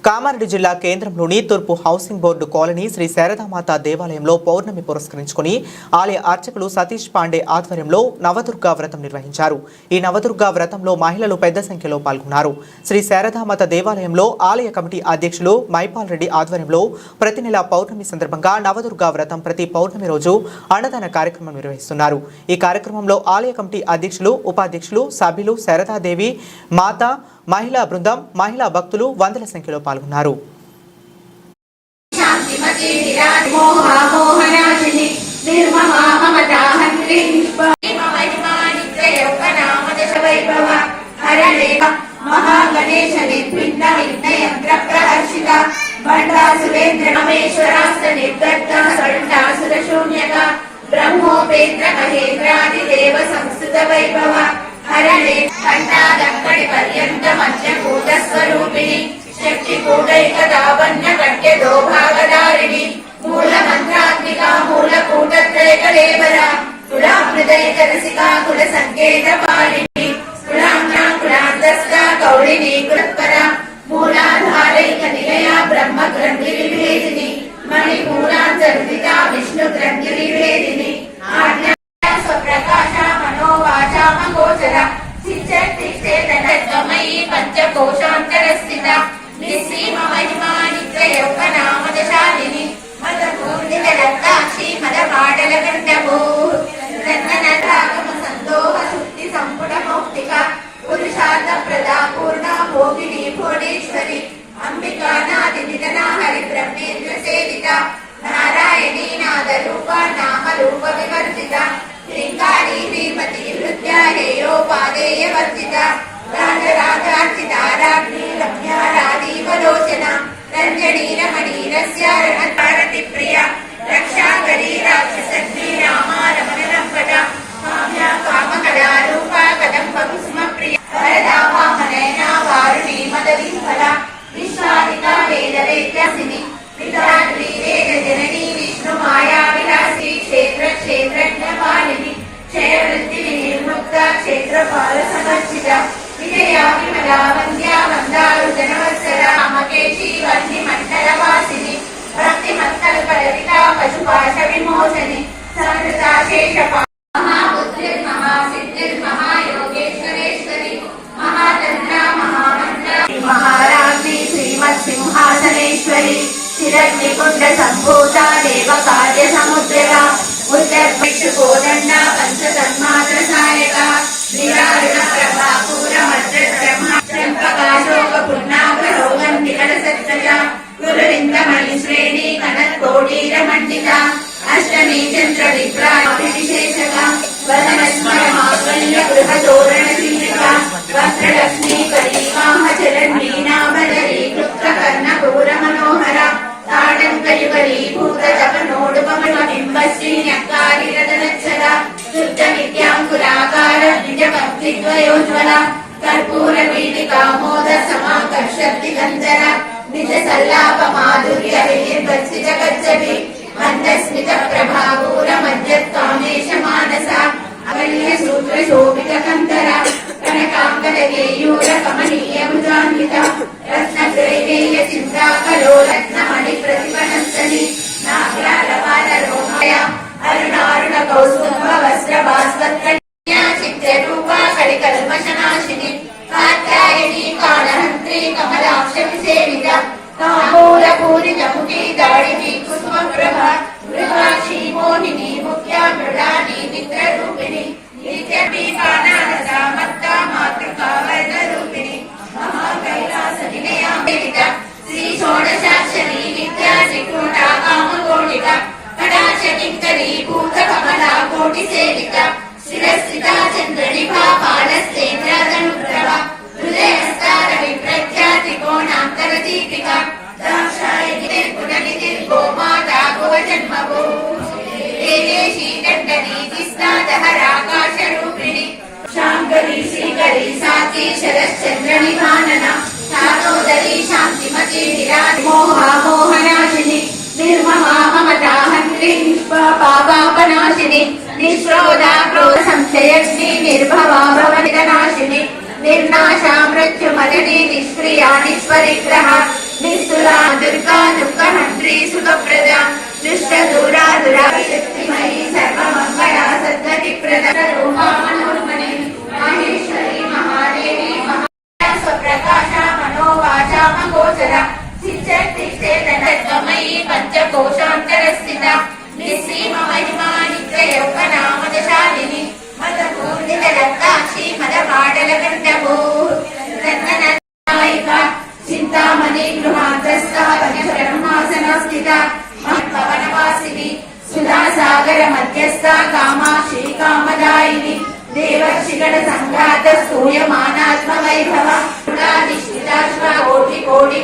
కామారెడ్డి జిల్లా కేంద్రంలోని తూర్పు housing board colony Shri Sharadamata దేవాలయంలో పౌర్ణమి పురస్కరించుకుని ఆలయ అర్చకులు సతీష్ పాండే ఆధ్వర్యంలో నవదుర్గా వ్రతం నిర్వహించారు. ఈ నవదుర్గా వ్రతంలో మహిళలు పెద్ద సంఖ్యలో పాల్గొన్నారు. శ్రీ శారదామాత దేవాలయంలో ఆలయ కమిటీ అధ్యక్షులు మైపాల్ రెడ్డి ఆధ్వర్యంలో ప్రతి నెల పౌర్ణమి సందర్భంగా నవదుర్గా వ్రతం ప్రతి పౌర్ణమి రోజు అన్నదాన కార్యక్రమం నిర్వహిస్తున్నారు. ఈ కార్యక్రమంలో ఆలయ కమిటీ అధ్యక్షులు, ఉపాధ్యక్షులు, సభ్యులు, శారదాదేవి మాత, మహిళా బృందం, మహిళా భక్తులు వందల సంఖ్యలో పాల్గొన్నారు. ब्रह्मोपेन्द्र महेन्द्रादिदेव संस्कृत वैभव हरणे खण्डादक्कड़ि पर्यन्त मध्यकूटस्वरूपिणि शक्तिकूटैकदावन्य कट्यदोभागधारिणि मूलमन्त्रात्मिका मूलकूटत्रयकलेवरा कुलामृतैकरसिका कुलसङ्केतपालिनी कुलाम्ना कुलान्तस्था कौलिनी कुलत्परा मूलाधारैकनिलया ब्रह्मग्रन्थिविभेदिनी मणिमूलान्तर्विता विष्णुग्रन्थिविभेदिनी पंचकोशान्तरस्थिता निःसीम महिमानित्ययौवनामदशालिनी मदपूर्णितरक्ताक्षी मदपाटलकण्ठभूः रत्ननरागमसन्दोहशुद्धिसम्पुटमौक्तिका पुरुषार्थप्रदा पूर्णा भोगिनी भुवनेश्वरी अम्बिकानादिनिधना हरिब्रह्मेन्द्रसेविता नारायणी नादरूपा नामरूपविवर्जिता लिङ्गारी भीमती हृद्या हेयोपादेयवर्जिता राजराजार्चिताराज्ञी रम्या राजीवलोचना रञ्जनी रमणीरस्य रणतारति प्रिया रक्षाकरी राक्षसग्नी रामा रमणलम्पटा काम्या कामकलारूपा कदम्बकुसुमप्रिया वरदा वामनयना वारुणी मदविह्वला विश्वादिका वेदवेद्यासिनी विधात्री वेदजननी विष्णुमायाविलासी क्षेत्रक्षेत्रज्ञपालिनी क्षयवृत्तिविनिर्मुक्ता क्षेत्रपालसमर्चिता विजया विमला वन्द्या वन्दारु जनवत्सला मकेशी वह्निमण्डलवासिनी भक्तिमत्कल्पललिता पशुपाशविमोचनी समृता शेषपा महाबुद्धिर्महासिद्धिर्महायोगेश्वरेश्वरी महातन्त्रा महामन्त्रा महाराज्ञी श्रीमत्सिंहासनेश्वरी चिरग्निकुण्डसम्भूता देवकार्यसमुद्रगा उद्दर्भिक्षुकोदण्डा पञ्चतन्मात्रसायका निरारुणप्रभापूरमद्रब्रह्मा चम्पकाशोकपुर्णाभरोगन्धिकलसत्तजा गुरुविन्दमणिश्रेणी कनत्कोटीरमण्डिता अष्टमी चन्द्रविभ्राभिषेचका वदनस्मरमाकल्य गृहतोरणशीलिका वक्त्रलक्ष्मी करीवाहचरण्मीनाभरी कृप्तकर्णपूरमनोहरा ताडङ्कयुगलीभूतजपनोडुपमबिम्बश्रीन्यक्कारिरदनच्छला शुद्धविद्याङ्कुराकार निजभक्तिद्वयोज्वला कर्पूरवीटिकामोदसमाकर्षद्दिगन्धरा निजसल्लापमाधुर्यविनिर्गच्छितगच्छति मन्दस्मितप्रभापूरमज्जत्कामेशमानसा अगल्यसूत्रशोभितकन्तरा कनकाङ्गदकेयूरकमनीयभुजान्विता रत्नग्रैवेयचिन्ताकलोलग्नमणिप्रतिपनस्तनि नाग्रालपालरोमया अरुणारुणकौस्तुभवस्त्रभास्वत्कन्या चित्ररूपा कलिकल्मषनाशिनी कात्यायनी कालहन्त्री कमलाक्षविसेविता ताम्बूलपूरितमुखी दाडिनी कुसुमप्रभा मृगाक्षी मोहिनी मुख्या मृडानी मित्ररूपिणी नित्यपीपानानसा मत्ता मातृका वर्णरूपिणी महाकैलासनिलया देविता श्री षोडशाक्षरी विद्या त्रिकूटा कामकोटिका कटाक्षकिङ्करी भूतकमला कोटिसेविता शिरस्थिता चन्द्रनिभा बालस्तेन्द्रादनुप्रभा हृदयस्तारविप्रख्या त्रिकोणान्तरदीपिका दाक्षायणी गुणनिधिर्गोमाता भुवजन्मभूः देवेशी दण्डनीतिस्नादहराकाशरूपिणी शाङ्करी श्रीकरी साती शरश्चन्द्रनिभानना शातोदरी शान्तिमती विराजमोहामोहनाशिनी निर्ममा ममता हन्त्री निष्पापापापनाशिनी निःश्रोधा क्रोधसंशयग्नि निर्भवा भवनिधनाशिनी निर्नाशा मृत्युमदनी निष्क्रिया निष्परिग्रहा दुर्गा दुःखहन्त्री सुखप्रदा दुष्टदूरा दुराशक्तिमयी सर्वमङ्गला सद्गतिप्रदा रूपा मनोन्मणि माहेश्वरी महादेवी स्वप्रकाशा मनोवाचा मगोचरा सिद्धमयी पंचकोशान्तरस्थिता निस्सीम महिमा नित्ययौवनामदशालिनी मदपूर्णितरक्ताक्षी मदपाटलकण्ठभू रत्ननायिका चिन्तामणि गृहान्तस्था ब्रह्मासनस्थिता महत्पवनवासिनी सुधासागर मध्यस्था कामाक्षी कामदायिनी देवर्षिगण संघात स्तूयमानात्मवैभव कोटि कोटि